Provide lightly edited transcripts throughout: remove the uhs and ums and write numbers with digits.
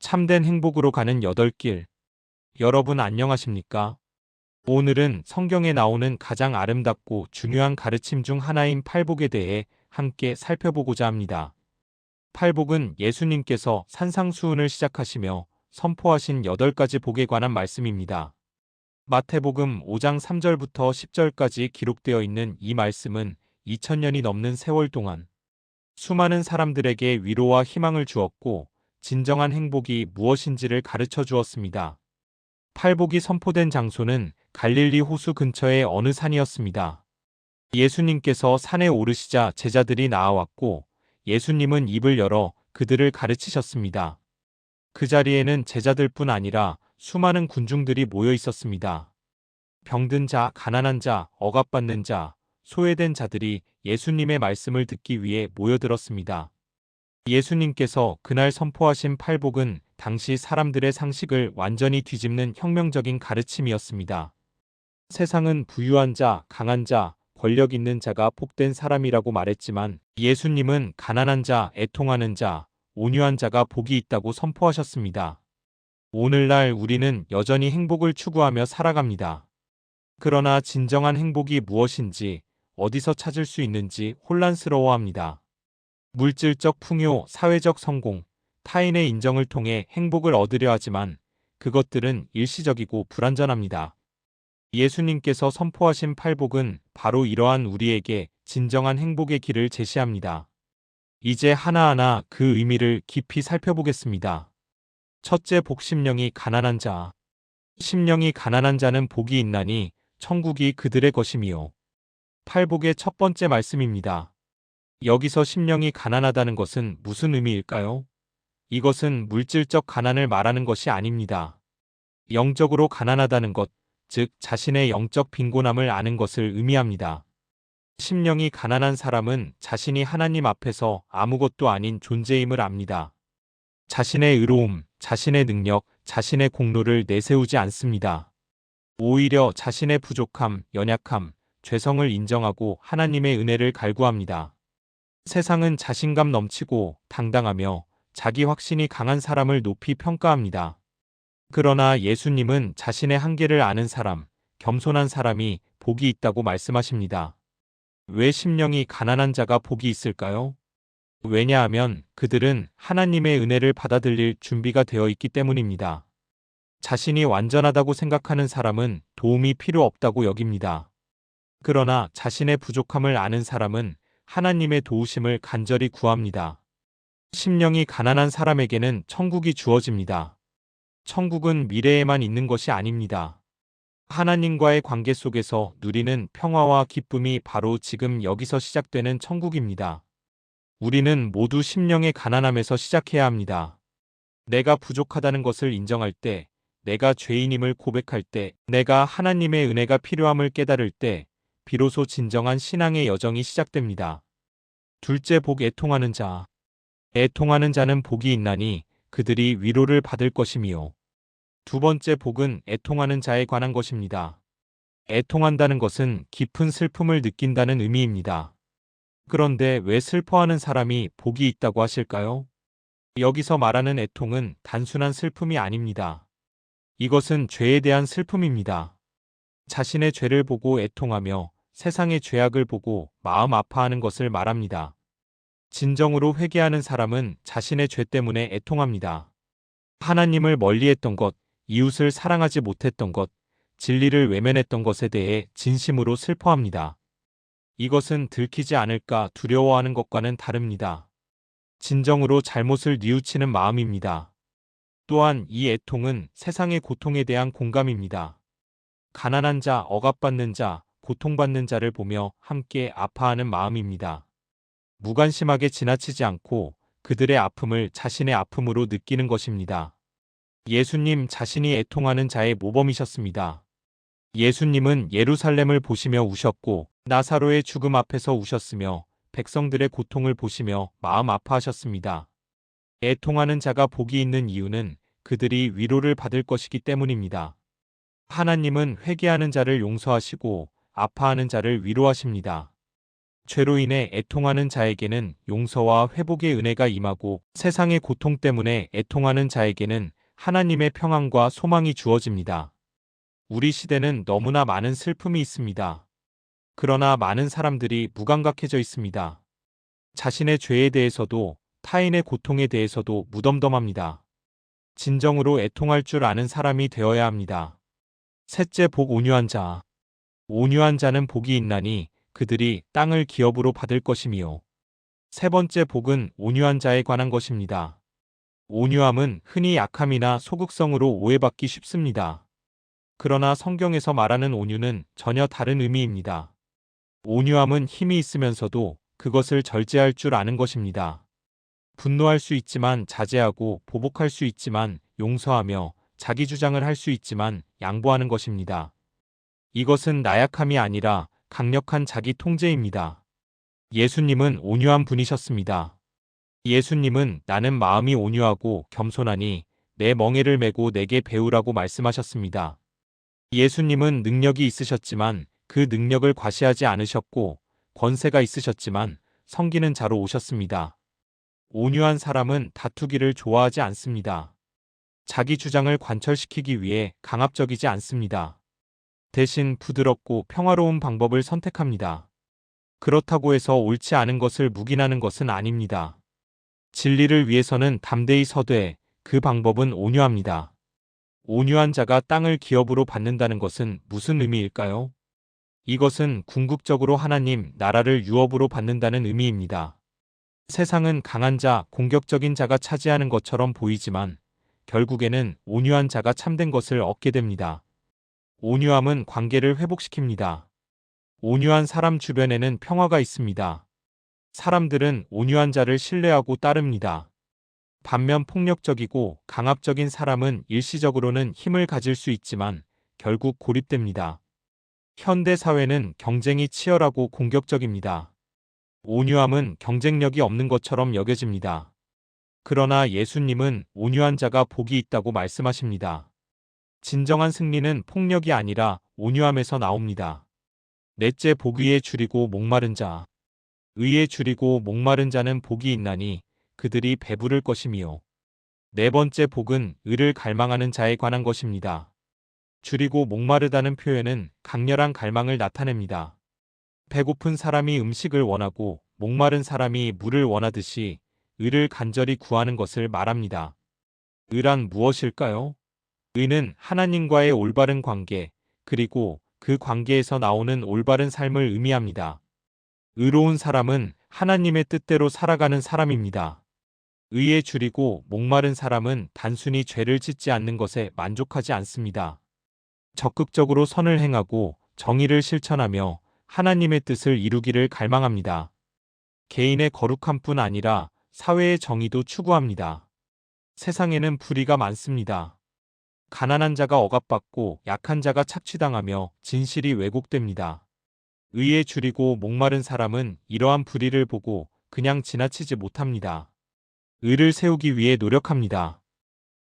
참된 행복으로 가는 8길. 여러분 안녕하십니까? 오늘은 성경에 나오는 가장 아름답고 중요한 가르침 중 하나인 팔복에 대해 함께 살펴보고자 합니다. 팔복은 예수님께서 산상수훈을 시작하시며 선포하신 8가지 복에 관한 말씀입니다. 마태복음 5장 3절부터 10절까지 기록되어 있는 이 말씀은 2000년이 넘는 세월 동안 수많은 사람들에게 위로와 희망을 주었고 진정한 행복이 무엇인지를 가르쳐 주었습니다. 팔복이 선포된 장소는 갈릴리 호수 근처의 어느 산이었습니다. 예수님께서 산에 오르시자 제자들이 나아왔고 예수님은 입을 열어 그들을 가르치셨습니다. 그 자리에는 제자들뿐 아니라 수많은 군중들이 모여 있었습니다. 병든 자, 가난한 자, 억압받는 자, 소외된 자들이 예수님의 말씀을 듣기 위해 모여들었습니다. 예수님께서 그날 선포하신 팔복은 당시 사람들의 상식을 완전히 뒤집는 혁명적인 가르침이었습니다. 세상은 부유한 자, 강한 자, 권력 있는 자가 복된 사람이라고 말했지만 예수님은 가난한 자, 애통하는 자, 온유한 자가 복이 있다고 선포하셨습니다. 오늘날 우리는 여전히 행복을 추구하며 살아갑니다. 그러나 진정한 행복이 무엇인지, 어디서 찾을 수 있는지 혼란스러워합니다. 물질적 풍요, 사회적 성공, 타인의 인정을 통해 행복을 얻으려 하지만 그것들은 일시적이고 불완전합니다. 예수님께서 선포하신 팔복은 바로 이러한 우리에게 진정한 행복의 길을 제시합니다. 이제 하나하나 그 의미를 깊이 살펴보겠습니다. 첫째 복 심령이 가난한 자. 심령이 가난한 자는 복이 있나니 천국이 그들의 것임이요. 팔복의 첫 번째 말씀입니다. 여기서 심령이 가난하다는 것은 무슨 의미일까요? 이것은 물질적 가난을 말하는 것이 아닙니다. 영적으로 가난하다는 것, 즉 자신의 영적 빈곤함을 아는 것을 의미합니다. 심령이 가난한 사람은 자신이 하나님 앞에서 아무것도 아닌 존재임을 압니다. 자신의 의로움, 자신의 능력, 자신의 공로를 내세우지 않습니다. 오히려 자신의 부족함, 연약함, 죄성을 인정하고 하나님의 은혜를 갈구합니다. 세상은 자신감 넘치고 당당하며 자기 확신이 강한 사람을 높이 평가합니다. 그러나 예수님은 자신의 한계를 아는 사람, 겸손한 사람이 복이 있다고 말씀하십니다. 왜 심령이 가난한 자가 복이 있을까요? 왜냐하면 그들은 하나님의 은혜를 받아들일 준비가 되어 있기 때문입니다. 자신이 완전하다고 생각하는 사람은 도움이 필요 없다고 여깁니다. 그러나 자신의 부족함을 아는 사람은 하나님의 도우심을 간절히 구합니다. 심령이 가난한 사람에게는 천국이 주어집니다. 천국은 미래에만 있는 것이 아닙니다. 하나님과의 관계 속에서 누리는 평화와 기쁨이 바로 지금 여기서 시작되는 천국입니다. 우리는 모두 심령의 가난함에서 시작해야 합니다. 내가 부족하다는 것을 인정할 때, 내가 죄인임을 고백할 때, 내가 하나님의 은혜가 필요함을 깨달을 때, 비로소 진정한 신앙의 여정이 시작됩니다. 둘째 복 애통하는 자. 애통하는 자는 복이 있나니 그들이 위로를 받을 것이미요. 두 번째 복은 애통하는 자에 관한 것입니다. 애통한다는 것은 깊은 슬픔을 느낀다는 의미입니다. 그런데 왜 슬퍼하는 사람이 복이 있다고 하실까요? 여기서 말하는 애통은 단순한 슬픔이 아닙니다. 이것은 죄에 대한 슬픔입니다. 자신의 죄를 보고 애통하며 세상의 죄악을 보고 마음 아파하는 것을 말합니다. 진정으로 회개하는 사람은 자신의 죄 때문에 애통합니다. 하나님을 멀리했던 것, 이웃을 사랑하지 못했던 것, 진리를 외면했던 것에 대해 진심으로 슬퍼합니다. 이것은 들키지 않을까 두려워하는 것과는 다릅니다. 진정으로 잘못을 뉘우치는 마음입니다. 또한 이 애통은 세상의 고통에 대한 공감입니다. 가난한 자, 억압받는 자, 고통받는 자를 보며 함께 아파하는 마음입니다. 무관심하게 지나치지 않고 그들의 아픔을 자신의 아픔으로 느끼는 것입니다. 예수님 자신이 애통하는 자의 모범이셨습니다. 예수님은 예루살렘을 보시며 우셨고 나사로의 죽음 앞에서 우셨으며 백성들의 고통을 보시며 마음 아파하셨습니다. 애통하는 자가 복이 있는 이유는 그들이 위로를 받을 것이기 때문입니다. 하나님은 회개하는 자를 용서하시고 아파하는 자를 위로하십니다. 죄로 인해 애통하는 자에게는 용서와 회복의 은혜가 임하고 세상의 고통 때문에 애통하는 자에게는 하나님의 평안과 소망이 주어집니다. 우리 시대는 너무나 많은 슬픔이 있습니다. 그러나 많은 사람들이 무감각해져 있습니다. 자신의 죄에 대해서도 타인의 고통에 대해서도 무덤덤합니다. 진정으로 애통할 줄 아는 사람이 되어야 합니다. 셋째, 복 온유한 자. 온유한 자는 복이 있나니 그들이 땅을 기업으로 받을 것이미요. 세 번째 복은 온유한 자에 관한 것입니다. 온유함은 흔히 약함이나 소극성으로 오해받기 쉽습니다. 그러나 성경에서 말하는 온유는 전혀 다른 의미입니다. 온유함은 힘이 있으면서도 그것을 절제할 줄 아는 것입니다. 분노할 수 있지만 자제하고 보복할 수 있지만 용서하며 자기 주장을 할 수 있지만 양보하는 것입니다. 이것은 나약함이 아니라 강력한 자기 통제입니다. 예수님은 온유한 분이셨습니다. 예수님은 나는 마음이 온유하고 겸손하니 내 멍에를 메고 내게 배우라고 말씀하셨습니다. 예수님은 능력이 있으셨지만 그 능력을 과시하지 않으셨고 권세가 있으셨지만 섬기는 자로 오셨습니다. 온유한 사람은 다투기를 좋아하지 않습니다. 자기 주장을 관철시키기 위해 강압적이지 않습니다. 대신 부드럽고 평화로운 방법을 선택합니다. 그렇다고 해서 옳지 않은 것을 묵인하는 것은 아닙니다. 진리를 위해서는 담대히 서되 그 방법은 온유합니다. 온유한 자가 땅을 기업으로 받는다는 것은 무슨 의미일까요? 이것은 궁극적으로 하나님 나라를 유업으로 받는다는 의미입니다. 세상은 강한 자, 공격적인 자가 차지하는 것처럼 보이지만 결국에는 온유한 자가 참된 것을 얻게 됩니다. 온유함은 관계를 회복시킵니다. 온유한 사람 주변에는 평화가 있습니다. 사람들은 온유한 자를 신뢰하고 따릅니다. 반면 폭력적이고 강압적인 사람은 일시적으로는 힘을 가질 수 있지만 결국 고립됩니다. 현대 사회는 경쟁이 치열하고 공격적입니다. 온유함은 경쟁력이 없는 것처럼 여겨집니다. 그러나 예수님은 온유한 자가 복이 있다고 말씀하십니다. 진정한 승리는 폭력이 아니라 온유함에서 나옵니다. 넷째, 복 위에 줄이고 목마른 자. 의에 줄이고 목마른 자는 복이 있나니 그들이 배부를 것이미요. 네 번째 복은 의를 갈망하는 자에 관한 것입니다. 줄이고 목마르다는 표현은 강렬한 갈망을 나타냅니다. 배고픈 사람이 음식을 원하고 목마른 사람이 물을 원하듯이 의를 간절히 구하는 것을 말합니다. 의란 무엇일까요? 의는 하나님과의 올바른 관계, 그리고 그 관계에서 나오는 올바른 삶을 의미합니다. 의로운 사람은 하나님의 뜻대로 살아가는 사람입니다. 의에 줄이고 목마른 사람은 단순히 죄를 짓지 않는 것에 만족하지 않습니다. 적극적으로 선을 행하고 정의를 실천하며 하나님의 뜻을 이루기를 갈망합니다. 개인의 거룩함뿐 아니라 사회의 정의도 추구합니다. 세상에는 불의가 많습니다. 가난한 자가 억압받고 약한 자가 착취당하며 진실이 왜곡됩니다. 의에 줄이고 목마른 사람은 이러한 불의를 보고 그냥 지나치지 못합니다. 의를 세우기 위해 노력합니다.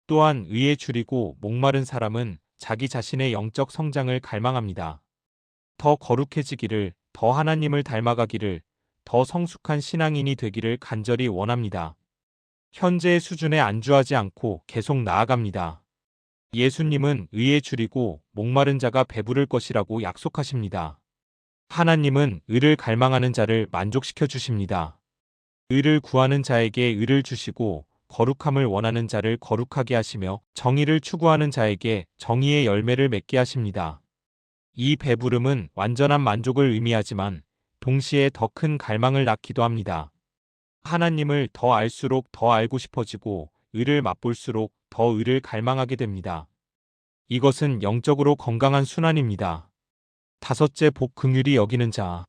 또한 의에 줄이고 목마른 사람은 자기 자신의 영적 성장을 갈망합니다. 더 거룩해지기를, 더 하나님을 닮아가기를, 더 성숙한 신앙인이 되기를 간절히 원합니다. 현재의 수준에 안주하지 않고 계속 나아갑니다. 예수님은 의에 줄이고 목마른 자가 배부를 것이라고 약속하십니다. 하나님은 의를 갈망하는 자를 만족시켜 주십니다. 의를 구하는 자에게 의를 주시고 거룩함을 원하는 자를 거룩하게 하시며 정의를 추구하는 자에게 정의의 열매를 맺게 하십니다. 이 배부름은 완전한 만족을 의미하지만 동시에 더 큰 갈망을 낳기도 합니다. 하나님을 더 알수록 더 알고 싶어지고 의를 맛볼수록 더 의를 갈망하게 됩니다. 이것은 영적으로 건강한 순환입니다. 다섯째, 복 긍휼히 여기는 자.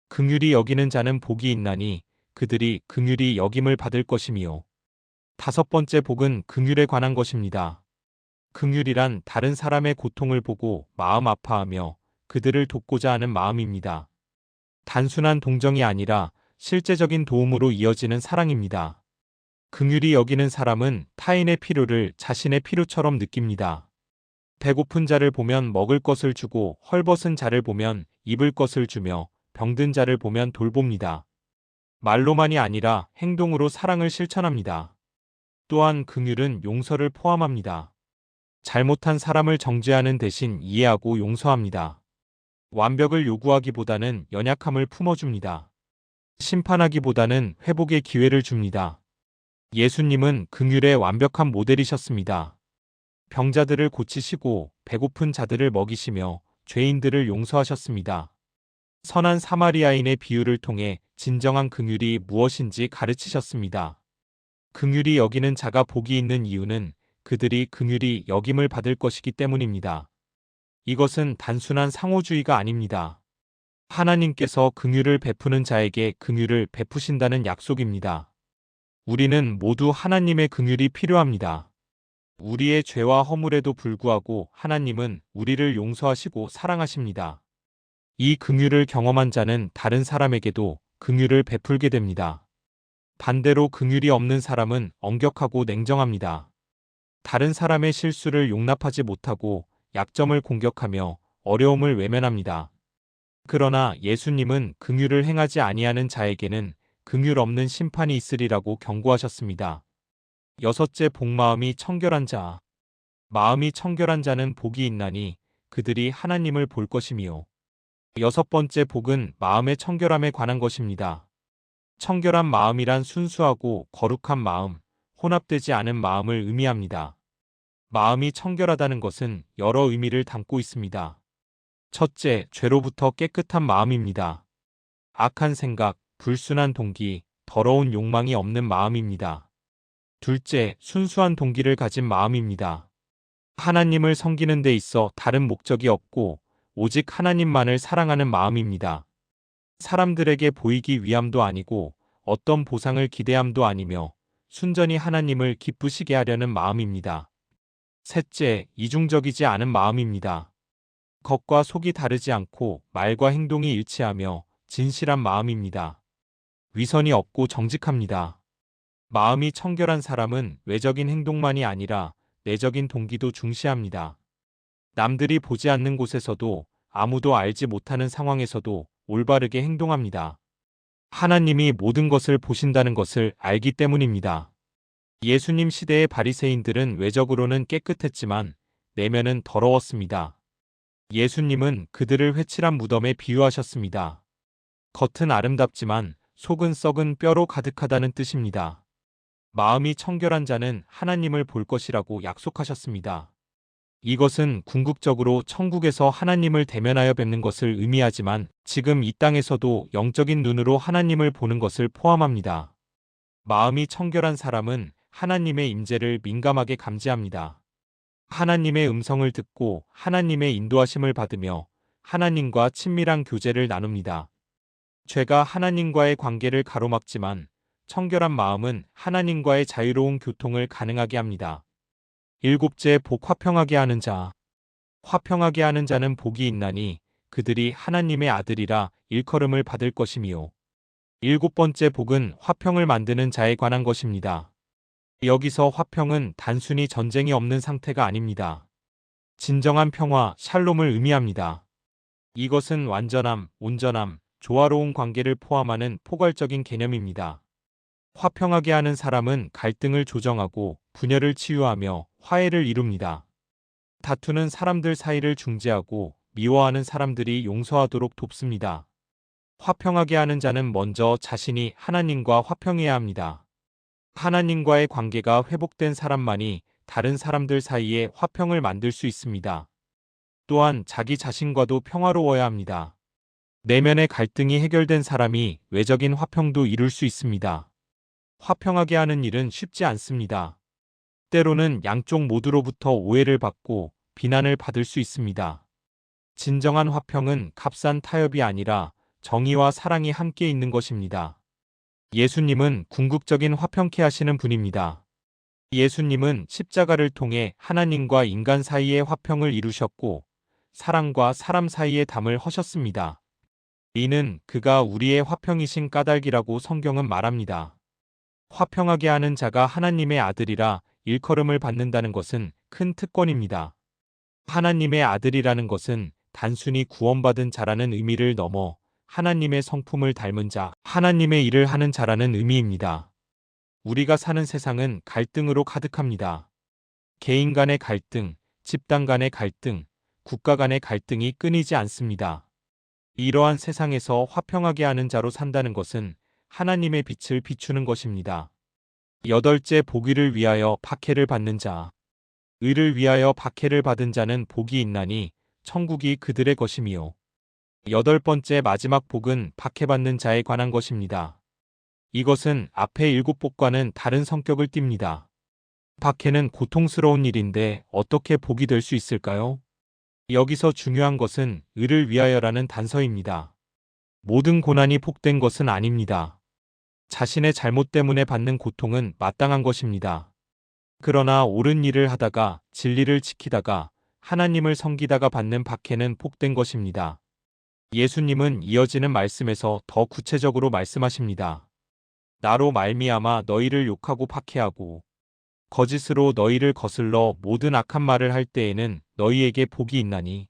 긍휼히 여기는 자는 복이 있나니 그들이 긍휼히 여김을 받을 것이미요. 다섯 번째 복은 긍휼에 관한 것입니다. 긍휼이란 다른 사람의 고통을 보고 마음 아파하며 그들을 돕고자 하는 마음입니다. 단순한 동정이 아니라 실제적인 도움으로 이어지는 사랑입니다. 긍휼히 여기는 사람은 타인의 필요를 자신의 필요처럼 느낍니다. 배고픈 자를 보면 먹을 것을 주고 헐벗은 자를 보면 입을 것을 주며 병든 자를 보면 돌봅니다. 말로만이 아니라 행동으로 사랑을 실천합니다. 또한 긍휼은 용서를 포함합니다. 잘못한 사람을 정죄하는 대신 이해하고 용서합니다. 완벽을 요구하기보다는 연약함을 품어줍니다. 심판하기보다는 회복의 기회를 줍니다. 예수님은 긍휼의 완벽한 모델이셨습니다. 병자들을 고치시고 배고픈 자들을 먹이시며 죄인들을 용서하셨습니다. 선한 사마리아인의 비유를 통해 진정한 긍휼이 무엇인지 가르치셨습니다. 긍휼히 여기는 자가 복이 있는 이유는 그들이 긍휼히 여김을 받을 것이기 때문입니다. 이것은 단순한 상호주의가 아닙니다. 하나님께서 긍휼을 베푸는 자에게 긍휼을 베푸신다는 약속입니다. 우리는 모두 하나님의 긍휼이 필요합니다. 우리의 죄와 허물에도 불구하고 하나님은 우리를 용서하시고 사랑하십니다. 이 긍휼을 경험한 자는 다른 사람에게도 긍휼을 베풀게 됩니다. 반대로 긍휼이 없는 사람은 엄격하고 냉정합니다. 다른 사람의 실수를 용납하지 못하고 약점을 공격하며 어려움을 외면합니다. 그러나 예수님은 긍휼을 행하지 아니하는 자에게는 긍휼 없는 심판이 있으리라고 경고하셨습니다. 여섯째, 복마음이 청결한 자. 마음이 청결한 자는 복이 있나니 그들이 하나님을 볼 것이미요. 여섯 번째 복은 마음의 청결함에 관한 것입니다. 청결한 마음이란 순수하고 거룩한 마음, 혼합되지 않은 마음을 의미합니다. 마음이 청결하다는 것은 여러 의미를 담고 있습니다. 첫째, 죄로부터 깨끗한 마음입니다. 악한 생각, 불순한 동기, 더러운 욕망이 없는 마음입니다. 둘째, 순수한 동기를 가진 마음입니다. 하나님을 섬기는 데 있어 다른 목적이 없고 오직 하나님만을 사랑하는 마음입니다. 사람들에게 보이기 위함도 아니고 어떤 보상을 기대함도 아니며 순전히 하나님을 기쁘시게 하려는 마음입니다. 셋째, 이중적이지 않은 마음입니다. 겉과 속이 다르지 않고 말과 행동이 일치하며 진실한 마음입니다. 위선이 없고 정직합니다. 마음이 청결한 사람은 외적인 행동만이 아니라 내적인 동기도 중시합니다. 남들이 보지 않는 곳에서도 아무도 알지 못하는 상황에서도 올바르게 행동합니다. 하나님이 모든 것을 보신다는 것을 알기 때문입니다. 예수님 시대의 바리새인들은 외적으로는 깨끗했지만 내면은 더러웠습니다. 예수님은 그들을 회칠한 무덤에 비유하셨습니다. 겉은 아름답지만 속은 썩은 뼈로 가득하다는 뜻입니다. 마음이 청결한 자는 하나님을 볼 것이라고 약속하셨습니다. 이것은 궁극적으로 천국에서 하나님을 대면하여 뵙는 것을 의미하지만 지금 이 땅에서도 영적인 눈으로 하나님을 보는 것을 포함합니다. 마음이 청결한 사람은 하나님의 임재를 민감하게 감지합니다. 하나님의 음성을 듣고 하나님의 인도하심을 받으며 하나님과 친밀한 교제를 나눕니다. 죄가 하나님과의 관계를 가로막지만 청결한 마음은 하나님과의 자유로운 교통을 가능하게 합니다. 일곱째, 복 화평하게 하는 자. 화평하게 하는 자는 복이 있나니 그들이 하나님의 아들이라 일컬음을 받을 것이미요. 일곱 번째 복은 화평을 만드는 자에 관한 것입니다. 여기서 화평은 단순히 전쟁이 없는 상태가 아닙니다. 진정한 평화, 샬롬을 의미합니다. 이것은 완전함, 온전함, 조화로운 관계를 포함하는 포괄적인 개념입니다. 화평하게 하는 사람은 갈등을 조정하고 분열을 치유하며 화해를 이룹니다. 다투는 사람들 사이를 중재하고 미워하는 사람들이 용서하도록 돕습니다. 화평하게 하는 자는 먼저 자신이 하나님과 화평해야 합니다. 하나님과의 관계가 회복된 사람만이 다른 사람들 사이에 화평을 만들 수 있습니다. 또한 자기 자신과도 평화로워야 합니다. 내면의 갈등이 해결된 사람이 외적인 화평도 이룰 수 있습니다. 화평하게 하는 일은 쉽지 않습니다. 때로는 양쪽 모두로부터 오해를 받고 비난을 받을 수 있습니다. 진정한 화평은 값싼 타협이 아니라 정의와 사랑이 함께 있는 것입니다. 예수님은 궁극적인 화평케 하시는 분입니다. 예수님은 십자가를 통해 하나님과 인간 사이의 화평을 이루셨고 사람과 사람 사이의 담을 허셨습니다. 이는 그가 우리의 화평이신 까닭이라고 성경은 말합니다. 화평하게 하는 자가 하나님의 아들이라 일컬음을 받는다는 것은 큰 특권입니다. 하나님의 아들이라는 것은 단순히 구원받은 자라는 의미를 넘어 하나님의 성품을 닮은 자, 하나님의 일을 하는 자라는 의미입니다. 우리가 사는 세상은 갈등으로 가득합니다. 개인 간의 갈등, 집단 간의 갈등, 국가 간의 갈등이 끊이지 않습니다. 이러한 세상에서 화평하게 하는 자로 산다는 것은 하나님의 빛을 비추는 것입니다. 여덟째, 보기를 위하여 박해를 받는 자. 의를 위하여 박해를 받은 자는 복이 있나니 천국이 그들의 것이미요. 여덟 번째, 마지막 복은 박해받는 자에 관한 것입니다. 이것은 앞의 일곱 복과는 다른 성격을 띱니다. 박해는 고통스러운 일인데 어떻게 복이 될 수 있을까요? 여기서 중요한 것은 의를 위하여라는 단서입니다. 모든 고난이 복된 것은 아닙니다. 자신의 잘못 때문에 받는 고통은 마땅한 것입니다. 그러나 옳은 일을 하다가 진리를 지키다가 하나님을 섬기다가 받는 박해는 복된 것입니다. 예수님은 이어지는 말씀에서 더 구체적으로 말씀하십니다. 나로 말미암아 너희를 욕하고 박해하고 거짓으로 너희를 거슬러 모든 악한 말을 할 때에는 너희에게 복이 있나니.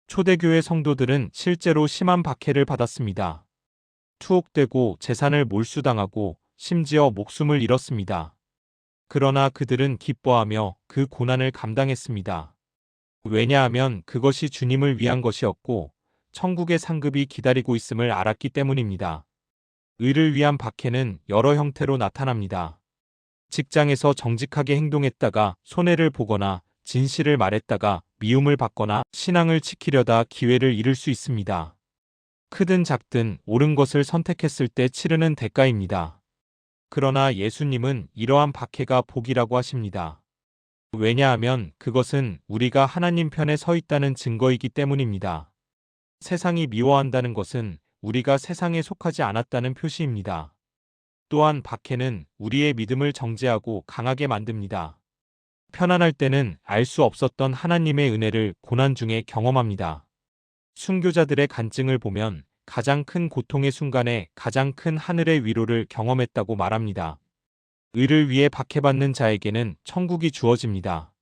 초대교회 성도들은 실제로 심한 박해를 받았습니다. 투옥되고 재산을 몰수당하고 심지어 목숨을 잃었습니다. 그러나 그들은 기뻐하며 그 고난을 감당했습니다. 왜냐하면 그것이 주님을 위한 것이었고 천국의 상급이 기다리고 있음을 알았기 때문입니다. 의를 위한 박해는 여러 형태로 나타납니다. 직장에서 정직하게 행동했다가 손해를 보거나 진실을 말했다가 미움을 받거나 신앙을 지키려다 기회를 잃을 수 있습니다. 크든 작든 옳은 것을 선택했을 때 치르는 대가입니다. 그러나 예수님은 이러한 박해가 복이라고 하십니다. 왜냐하면 그것은 우리가 하나님 편에 서 있다는 증거이기 때문입니다. 세상이 미워한다는 것은 우리가 세상에 속하지 않았다는 표시입니다. 또한 박해는 우리의 믿음을 정죄하고 강하게 만듭니다. 편안할 때는 알 수 없었던 하나님의 은혜를 고난 중에 경험합니다. 순교자들의 간증을 보면 가장 큰 고통의 순간에 가장 큰 하늘의 위로를 경험했다고 말합니다. 의를 위해 박해받는 자에게는 천국이 주어집니다.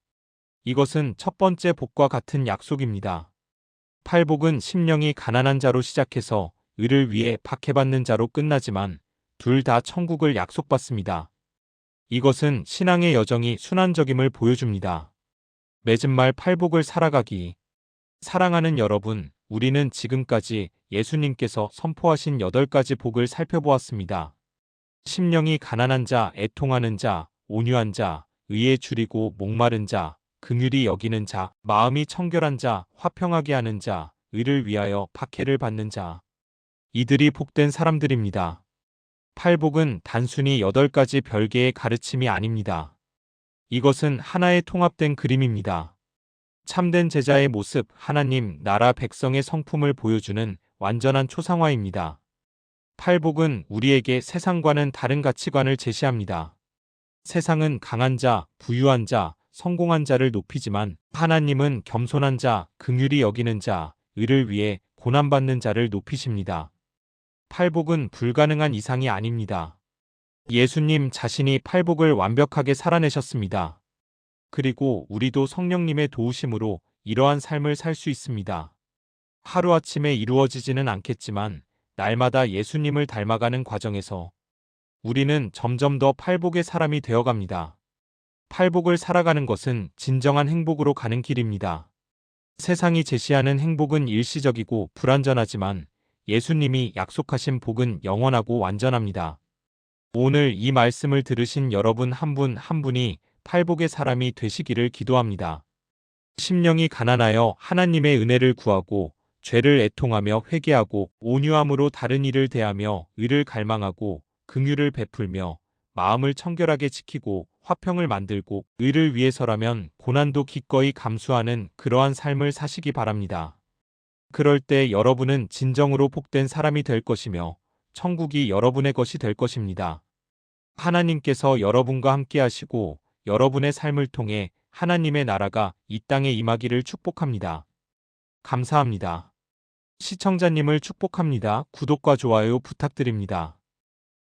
이것은 첫 번째 복과 같은 약속입니다. 팔복은 심령이 가난한 자로 시작해서 의를 위해 박해받는 자로 끝나지만 둘 다 천국을 약속받습니다. 이것은 신앙의 여정이 순환적임을 보여줍니다. 맺은 말 팔복을 살아가기. 사랑하는 여러분, 우리는 지금까지 예수님께서 선포하신 8가지 복을 살펴보았습니다. 심령이 가난한 자, 애통하는 자, 온유한 자, 의에 줄이고 목마른 자, 긍휼히 여기는 자, 마음이 청결한 자, 화평하게 하는 자, 의를 위하여 박해를 받는 자. 이들이 복된 사람들입니다. 팔복은 단순히 8가지 별개의 가르침이 아닙니다. 이것은 하나의 통합된 그림입니다. 참된 제자의 모습, 하나님, 나라, 백성의 성품을 보여주는 완전한 초상화입니다. 팔복은 우리에게 세상과는 다른 가치관을 제시합니다. 세상은 강한 자, 부유한 자, 성공한 자를 높이지만 하나님은 겸손한 자, 긍휼히 여기는 자, 의를 위해 고난받는 자를 높이십니다. 팔복은 불가능한 이상이 아닙니다. 예수님 자신이 팔복을 완벽하게 살아내셨습니다. 그리고 우리도 성령님의 도우심으로 이러한 삶을 살 수 있습니다. 하루아침에 이루어지지는 않겠지만 날마다 예수님을 닮아가는 과정에서 우리는 점점 더 팔복의 사람이 되어갑니다. 팔복을 살아가는 것은 진정한 행복으로 가는 길입니다. 세상이 제시하는 행복은 일시적이고 불완전하지만 예수님이 약속하신 복은 영원하고 완전합니다. 오늘 이 말씀을 들으신 여러분 한 분 한 분이 팔복의 사람이 되시기를 기도합니다. 심령이 가난하여 하나님의 은혜를 구하고 죄를 애통하며 회개하고 온유함으로 다른 이를 대하며 의를 갈망하고 긍휼을 베풀며 마음을 청결하게 지키고 화평을 만들고 의를 위해서라면 고난도 기꺼이 감수하는 그러한 삶을 사시기 바랍니다. 그럴 때 여러분은 진정으로 복된 사람이 될 것이며 천국이 여러분의 것이 될 것입니다. 하나님께서 여러분과 함께 하시고 여러분의 삶을 통해 하나님의 나라가 이 땅에 임하기를 축복합니다. 감사합니다. 시청자님을 축복합니다. 구독과 좋아요 부탁드립니다.